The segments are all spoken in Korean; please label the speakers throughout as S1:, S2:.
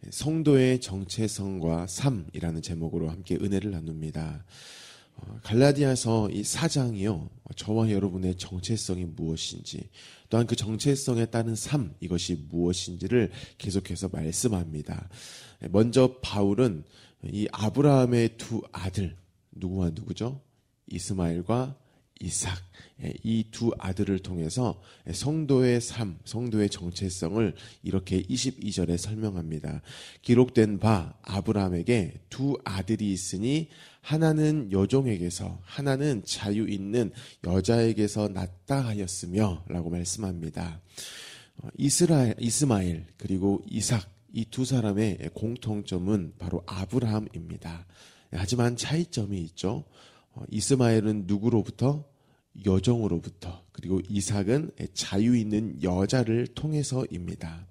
S1: 성도의 정체성과 삶이라는 제목으로 함께 은혜를 나눕니다. 갈라디아서 이 4장이요, 저와 여러분의 정체성이 무엇인지, 또한 그 정체성에 따른 삶, 이것이 무엇인지를 계속해서 말씀합니다. 먼저 바울은 이 아브라함의 두 아들, 누구와 누구죠? 이스마엘과 이삭, 이 두 아들을 통해서 성도의 삶, 성도의 정체성을 이렇게 22절에 설명합니다. 기록된 바 아브라함에게 두 아들이 있으니 하나는 여종에게서, 하나는 자유 있는 여자에게서 났다 하였으며 라고 말씀합니다. 이스마엘 그리고 이삭, 이 두 사람의 공통점은 바로 아브라함입니다. 하지만 차이점이 있죠. 이스마엘은 누구로부터? 여종으로부터, 그리고 이삭은 자유 있는 여자를 통해서입니다.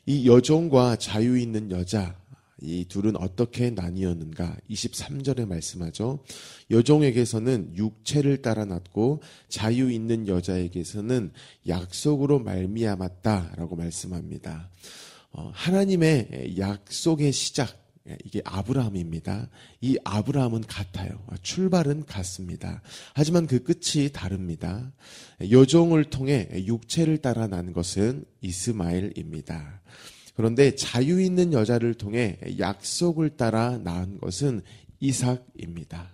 S1: 이 여종과 자유 있는 여자, 이 둘은 어떻게 나뉘었는가? 23절에 말씀하죠. 여종에게서는 육체를 따라 났고 자유 있는 여자에게서는 약속으로 말미암았다라고 말씀합니다. 하나님의 약속의 시작, 이게 아브라함입니다. 이 아브라함은 같아요. 출발은 같습니다. 하지만 그 끝이 다릅니다. 여종을 통해 육체를 따라 난 것은 이스마엘입니다. 그런데 자유 있는 여자를 통해 약속을 따라 낳은 것은 이삭입니다.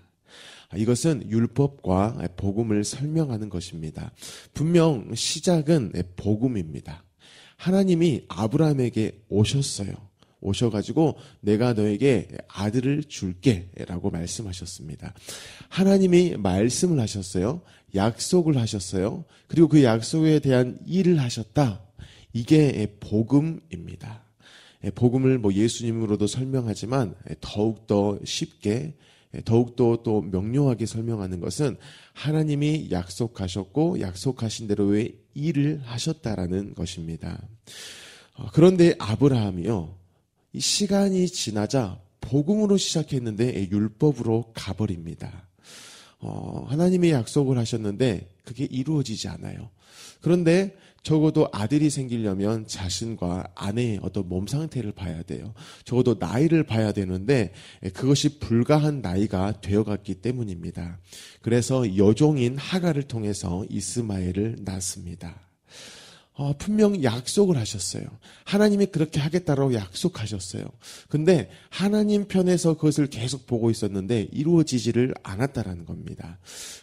S1: 이것은 율법과 복음을 설명하는 것입니다. 분명 시작은 복음입니다. 하나님이 아브라함에게 오셔가지고 내가 너에게 아들을 줄게 라고 말씀하셨습니다. 하나님이 말씀을 하셨어요. 약속을 하셨어요. 그리고 그 약속에 대한 일을 하셨다. 이게 복음입니다. 복음을 예수님으로도 설명하지만 더욱더 쉽게, 더욱더 또 명료하게 설명하는 것은 하나님이 약속하셨고 약속하신 대로의 일을 하셨다라는 것입니다. 그런데 아브라함이요, 이 시간이 지나자 복음으로 시작했는데 율법으로 가버립니다. 하나님이 약속을 하셨는데 그게 이루어지지 않아요. 그런데 적어도 아들이 생기려면 자신과 아내의 어떤 몸 상태를 봐야 돼요. 적어도 나이를 봐야 되는데 그것이 불가한 나이가 되어갔기 때문입니다. 그래서 여종인 하갈을 통해서 이스마엘을 낳습니다. 분명 약속을 하셨어요. 하나님이 그렇게 하겠다라고 약속하셨어요. 근데 하나님 편에서 그것을 계속 보고 있었는데 이루어지지를 않았다라는 겁니다.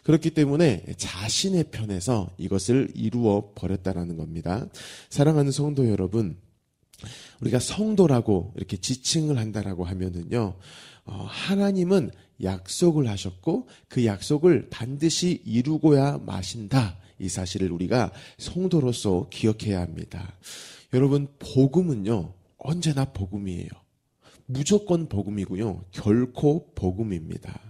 S1: 그렇기 때문에 자신의 편에서 이것을 이루어 버렸다라는 겁니다. 사랑하는 성도 여러분, 우리가 성도라고 이렇게 지칭을 한다라고 하면은요, 하나님은 약속을 하셨고 그 약속을 반드시 이루고야 마신다. 이 사실을 우리가 성도로서 기억해야 합니다. 여러분, 복음은요, 언제나 복음이에요. 무조건 복음이고요, 결코 복음입니다.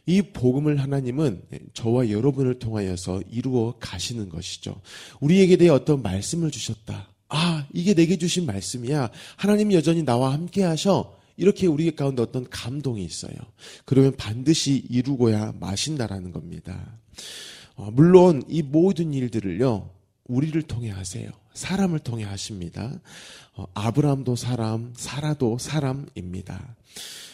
S1: 이 복음을 하나님은 저와 여러분을 통하여서 이루어 가시는 것이죠. 우리에게 대해 어떤 말씀을 주셨다. 이게 내게 주신 말씀이야. 하나님이 여전히 나와 함께 하셔. 이렇게 우리 가운데 어떤 감동이 있어요. 그러면 반드시 이루고야 마신다라는 겁니다. 물론 이 모든 일들을요, 우리를 통해 하세요. 사람을 통해 하십니다. 아브라함도 사람, 사라도 사람입니다.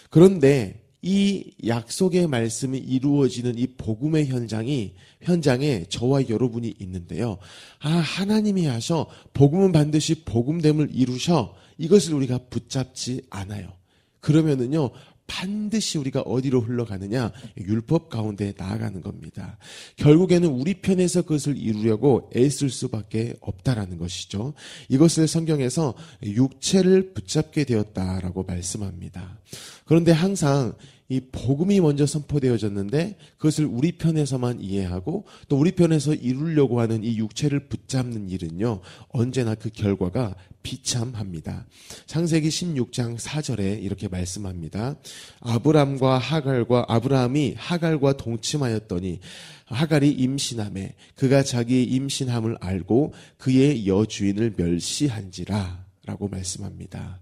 S1: 그런데 이 약속의 말씀이 이루어지는 이 복음의 현장에 저와 여러분이 있는데요. 하나님이 하셔. 복음은 반드시 복음됨을 이루셔. 이것을 우리가 붙잡지 않아요. 그러면은요, 반드시 우리가 어디로 흘러가느냐? 율법 가운데 나아가는 겁니다. 결국에는 우리 편에서 그것을 이루려고 애쓸 수밖에 없다라는 것이죠. 이것을 성경에서 육체를 붙잡게 되었다라고 말씀합니다. 그런데 항상 이 복음이 먼저 선포되어졌는데 그것을 우리 편에서만 이해하고 또 우리 편에서 이루려고 하는 이 육체를 붙잡는 일은요, 언제나 그 결과가 비참합니다. 창세기 16장 4절에 이렇게 말씀합니다. 아브라함이 하갈과 동침하였더니 하갈이 임신하매 그가 자기의 임신함을 알고 그의 여주인을 멸시한지라 라고 말씀합니다.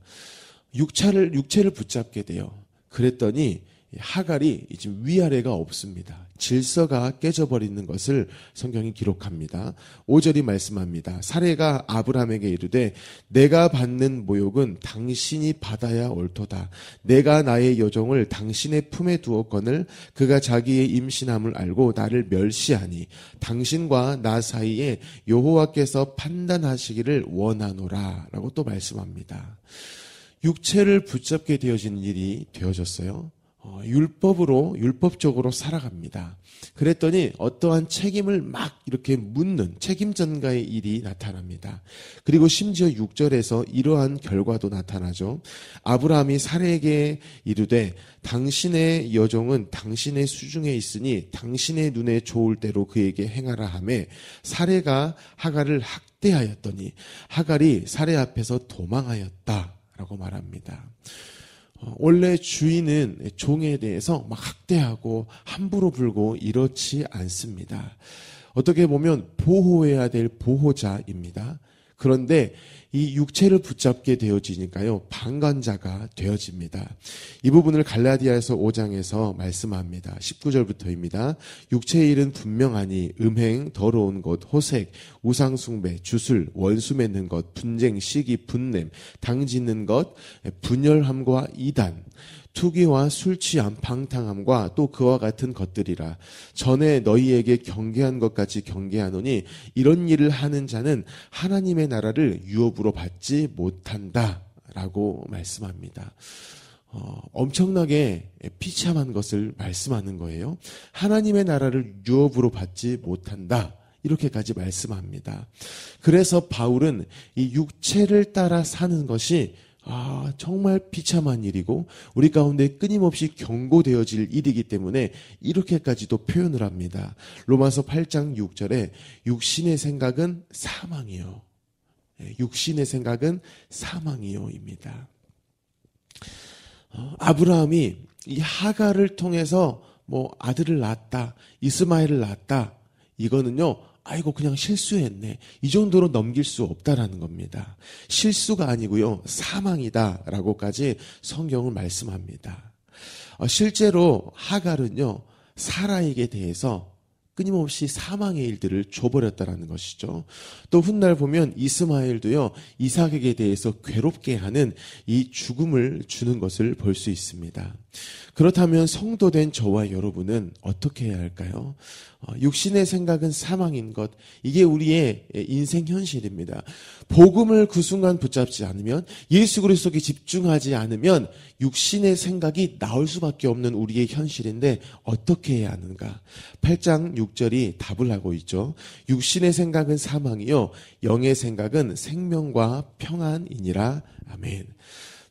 S1: 육체를 붙잡게 돼요. 그랬더니 하갈이 지금 위아래가 없습니다. 질서가 깨져버리는 것을 성경이 기록합니다. 5절이 말씀합니다. 사레가 아브라함에게 이르되 내가 받는 모욕은 당신이 받아야 옳도다. 내가 나의 여종을 당신의 품에 두었거늘 그가 자기의 임신함을 알고 나를 멸시하니 당신과 나 사이에 여호와께서 판단하시기를 원하노라 라고 또 말씀합니다. 육체를 붙잡게 되어지는 일이 되어졌어요. 율법적으로 살아갑니다. 그랬더니 어떠한 책임을 막 이렇게 묻는 책임 전가의 일이 나타납니다. 그리고 심지어 6절에서 이러한 결과도 나타나죠. 아브라함이 사레에게 이르되 당신의 여종은 당신의 수중에 있으니 당신의 눈에 좋을 대로 그에게 행하라 하매 사레가 하갈을 학대하였더니 하갈이 사레 앞에서 도망하였다라고 말합니다. 원래 주인은 종에 대해서 막 학대하고 함부로 불고 이렇지 않습니다. 어떻게 보면 보호해야 될 보호자입니다. 그런데 이 육체를 붙잡게 되어지니까요, 방관자가 되어집니다. 이 부분을 갈라디아서 5장에서 말씀합니다. 19절부터입니다. 육체의 일은 분명하니 음행, 더러운 것, 호색, 우상숭배, 주술, 원수 맺는 것, 분쟁, 시기, 분냄, 당짓는 것, 분열함과 이단, 투기와 술취함, 방탕함과 또 그와 같은 것들이라. 전에 너희에게 경계한 것 같이 경계하노니 이런 일을 하는 자는 하나님의 나라를 유업으로 받지 못한다 라고 말씀합니다. 엄청나게 비참한 것을 말씀하는 거예요. 하나님의 나라를 유업으로 받지 못한다. 이렇게까지 말씀합니다. 그래서 바울은 이 육체를 따라 사는 것이 정말 비참한 일이고 우리 가운데 끊임없이 경고되어질 일이기 때문에 이렇게까지도 표현을 합니다. 로마서 8장 6절에 육신의 생각은 사망이요. 육신의 생각은 사망이요입니다. 아브라함이 이 하갈을 통해서 아들을 낳았다, 이스마엘을 낳았다. 이거는요. 아이고 그냥 실수했네. 이 정도로 넘길 수 없다라는 겁니다. 실수가 아니고요. 사망이다라고까지 성경은 말씀합니다. 실제로 하갈은요. 사라에게 대해서 끊임없이 사망의 일들을 줘버렸다라는 것이죠. 또 훗날 보면 이스마엘도요. 이삭에게 대해서 괴롭게 하는 이 죽음을 주는 것을 볼 수 있습니다. 그렇다면 성도된 저와 여러분은 어떻게 해야 할까요? 육신의 생각은 사망인 것, 이게 우리의 인생 현실입니다. 복음을 그 순간 붙잡지 않으면, 예수 그리스도께 집중하지 않으면 육신의 생각이 나올 수밖에 없는 우리의 현실인데 어떻게 해야 하는가? 8장 6절이 답을 하고 있죠. 육신의 생각은 사망이요 영의 생각은 생명과 평안이니라. 아멘.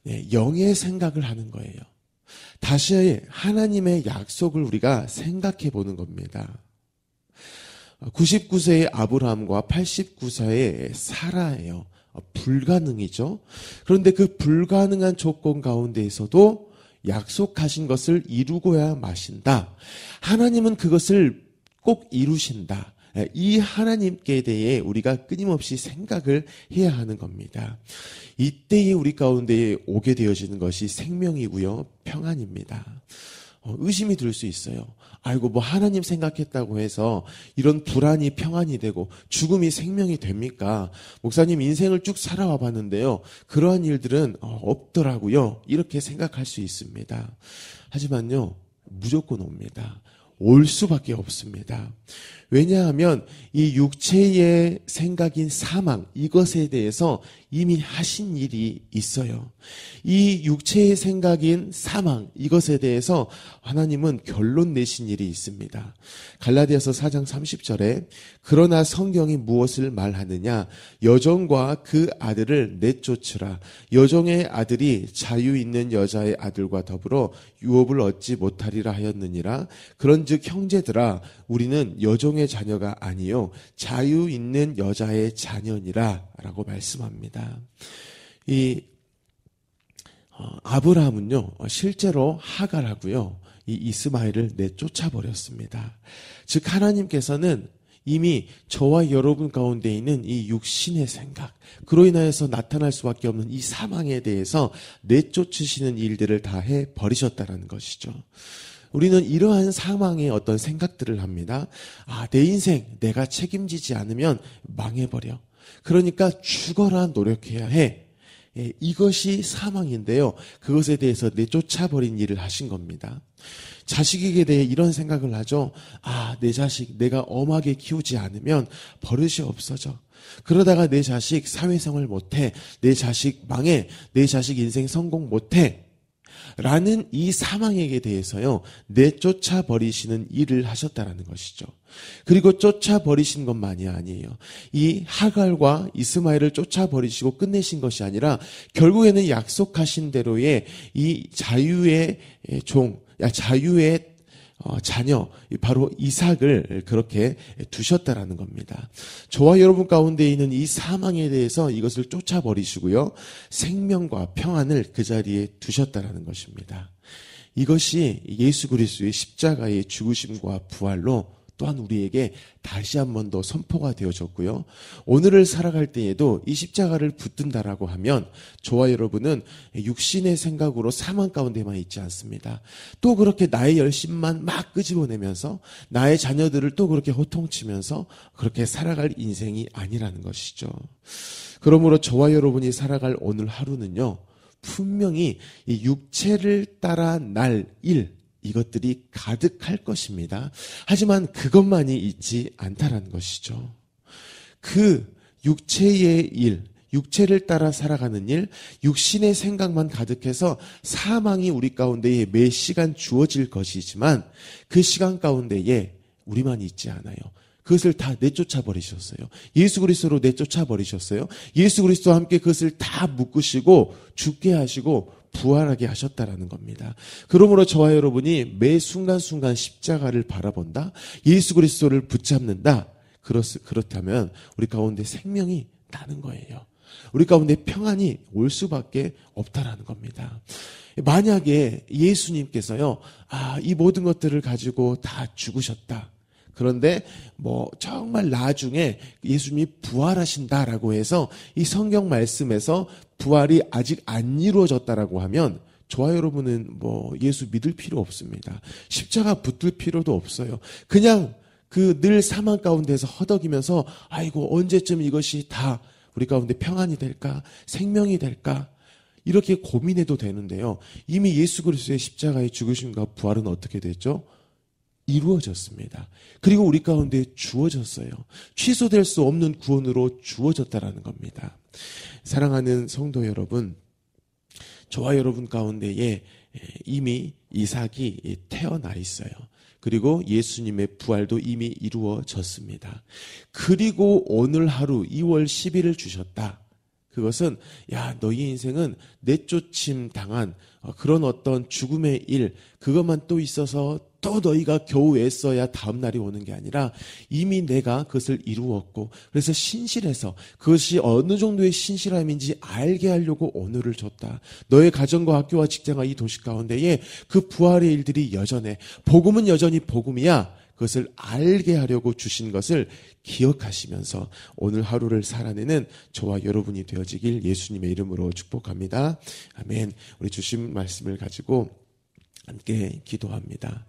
S1: 네, 영의 생각을 하는 거예요. 다시 하나님의 약속을 우리가 생각해 보는 겁니다. 99세의 아브라함과 89세의 사라예요. 불가능이죠. 그런데 그 불가능한 조건 가운데에서도 약속하신 것을 이루고야 마신다. 하나님은 그것을 꼭 이루신다. 이 하나님께 대해 우리가 끊임없이 생각을 해야 하는 겁니다. 이때에 우리 가운데 오게 되어지는 것이 생명이고요, 평안입니다. 의심이 들 수 있어요. 아이고 하나님 생각했다고 해서 이런 불안이 평안이 되고 죽음이 생명이 됩니까? 목사님 인생을 쭉 살아와 봤는데요. 그러한 일들은 없더라고요. 이렇게 생각할 수 있습니다. 하지만요. 무조건 옵니다. 올 수밖에 없습니다. 왜냐하면 이 육체의 생각인 사망, 이것에 대해서 이미 하신 일이 있어요. 이 육체의 생각인 사망, 이것에 대해서 하나님은 결론 내신 일이 있습니다. 갈라디아서 4장 30절에 그러나 성경이 무엇을 말하느냐? 여종과 그 아들을 내쫓으라. 여종의 아들이 자유 있는 여자의 아들과 더불어 유업을 얻지 못하리라 하였느니라. 그런즉 형제들아 우리는 여종의 자녀가 아니요 자유 있는 여자의 자녀니라 라고 말씀합니다. 이 아브라함은요 실제로 하갈하고요 이 이스마엘을 내쫓아 버렸습니다. 즉 하나님께서는 이미 저와 여러분 가운데 있는 이 육신의 생각, 그로 인하여서 나타날 수밖에 없는 이 사망에 대해서 내쫓으시는 일들을 다 해 버리셨다는 것이죠. 우리는 이러한 사망의 어떤 생각들을 합니다. 내 인생 내가 책임지지 않으면 망해버려. 그러니까 죽어라 노력해야 해. 이것이 사망인데요. 그것에 대해서 내쫓아버린 일을 하신 겁니다. 자식에게 대해 이런 생각을 하죠. 내 자식 내가 엄하게 키우지 않으면 버릇이 없어져. 그러다가 내 자식 사회생활 못해. 내 자식 망해. 내 자식 인생 성공 못해. 라는 이 사망에게 대해서요, 내쫓아 버리시는 일을 하셨다라는 것이죠. 그리고 쫓아 버리신 것만이 아니에요. 이 하갈과 이스마엘을 쫓아 버리시고 끝내신 것이 아니라 결국에는 약속하신 대로의 이 자유의 자유의 자녀, 바로 이삭을 그렇게 두셨다라는 겁니다. 저와 여러분 가운데 있는 이 사망에 대해서 이것을 쫓아버리시고요, 생명과 평안을 그 자리에 두셨다라는 것입니다. 이것이 예수 그리스도의 십자가의 죽으심과 부활로 또한 우리에게 다시 한 번 더 선포가 되어졌고요. 오늘을 살아갈 때에도 이 십자가를 붙든다라고 하면 저와 여러분은 육신의 생각으로 사망 가운데만 있지 않습니다. 또 그렇게 나의 열심만 막 끄집어내면서 나의 자녀들을 또 그렇게 호통치면서 그렇게 살아갈 인생이 아니라는 것이죠. 그러므로 저와 여러분이 살아갈 오늘 하루는요, 분명히 이 육체를 따라 날 일, 이것들이 가득할 것입니다. 하지만 그것만이 있지 않다라는 것이죠. 그 육체의 일, 육체를 따라 살아가는 일, 육신의 생각만 가득해서 사망이 우리 가운데에 매 시간 주어질 것이지만 그 시간 가운데에 우리만 있지 않아요. 그것을 다 내쫓아 버리셨어요. 예수 그리스도로 내쫓아 버리셨어요. 예수 그리스도와 함께 그것을 다 묶으시고 죽게 하시고 부활하게 하셨다라는 겁니다. 그러므로 저와 여러분이 매 순간순간 십자가를 바라본다, 예수 그리스도를 붙잡는다, 그렇다면 우리 가운데 생명이 나는 거예요. 우리 가운데 평안이 올 수밖에 없다라는 겁니다. 만약에 예수님께서요, 이 모든 것들을 가지고 다 죽으셨다. 그런데 정말 나중에 예수님이 부활하신다라고 해서 이 성경 말씀에서 부활이 아직 안 이루어졌다라고 하면 저와 여러분은 예수 믿을 필요 없습니다. 십자가 붙들 필요도 없어요. 그냥 그 늘 사망 가운데서 허덕이면서 아이고 언제쯤 이것이 다 우리 가운데 평안이 될까, 생명이 될까, 이렇게 고민해도 되는데요. 이미 예수 그리스도의 십자가의 죽으심과 부활은 어떻게 됐죠? 이루어졌습니다. 그리고 우리 가운데 주어졌어요. 취소될 수 없는 구원으로 주어졌다라는 겁니다. 사랑하는 성도 여러분, 저와 여러분 가운데에 이미 이삭이 태어나 있어요. 그리고 예수님의 부활도 이미 이루어졌습니다. 그리고 오늘 하루 2월 10일을 주셨다. 그것은 너희 인생은 내쫓임 당한 그런 어떤 죽음의 일, 그것만 또 있어서 또 너희가 겨우 애써야 다음 날이 오는 게 아니라 이미 내가 그것을 이루었고, 그래서 신실해서 그것이 어느 정도의 신실함인지 알게 하려고 오늘을 줬다. 너의 가정과 학교와 직장과 이 도시 가운데에 그 부활의 일들이 여전해. 복음은 여전히 복음이야. 그것을 알게 하려고 주신 것을 기억하시면서 오늘 하루를 살아내는 저와 여러분이 되어지길 예수님의 이름으로 축복합니다. 아멘. 우리 주신 말씀을 가지고 함께 기도합니다.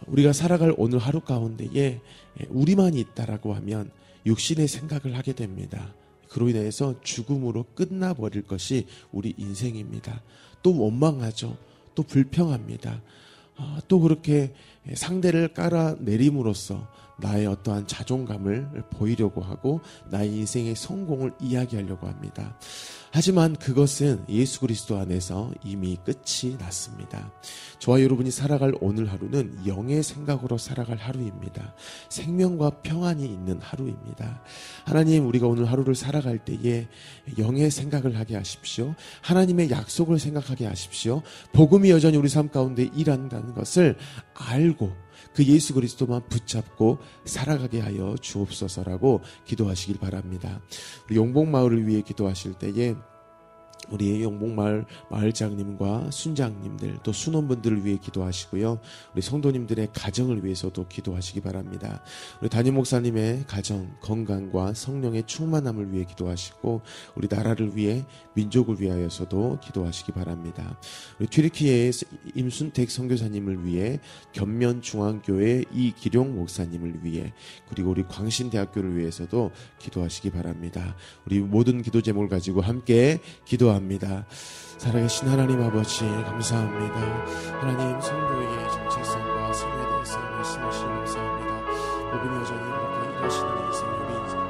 S1: 우리가 살아갈 오늘 하루 가운데에 우리만 있다라고 하면 육신의 생각을 하게 됩니다. 그로 인해서 죽음으로 끝나버릴 것이 우리 인생입니다. 또 원망하죠. 또 불평합니다. 또 그렇게 상대를 깔아내림으로써 나의 어떠한 자존감을 보이려고 하고 나의 인생의 성공을 이야기하려고 합니다. 하지만 그것은 예수 그리스도 안에서 이미 끝이 났습니다. 저와 여러분이 살아갈 오늘 하루는 영의 생각으로 살아갈 하루입니다. 생명과 평안이 있는 하루입니다. 하나님, 우리가 오늘 하루를 살아갈 때에 영의 생각을 하게 하십시오. 하나님의 약속을 생각하게 하십시오. 복음이 여전히 우리 삶 가운데 일한다는 것을 알고 그 예수 그리스도만 붙잡고 살아가게 하여 주옵소서라고 기도하시길 바랍니다. 우리 용복마을을 위해 기도하실 때에 우리 영목마을 마을장님과 순장님들 또 순원분들을 위해 기도하시고요. 우리 성도님들의 가정을 위해서도 기도하시기 바랍니다. 우리 담임 목사님의 가정 건강과 성령의 충만함을 위해 기도하시고 우리 나라를 위해 민족을 위하여서도 기도하시기 바랍니다. 우리 튀르키예의 임순택 선교사님을 위해 견면중앙교회 이기룡 목사님을 위해 그리고 우리 광신대학교를 위해서도 기도하시기 바랍니다. 우리 모든 기도 제목을 가지고 함께 기도합니다. 살아계신 하나님 아버지 감사합니다. 하나님 성도의 정체성과 생애에 대해서 말씀하시니 감사합니다. 복음이 여전히 그렇게 일하시는 인생 우리 인생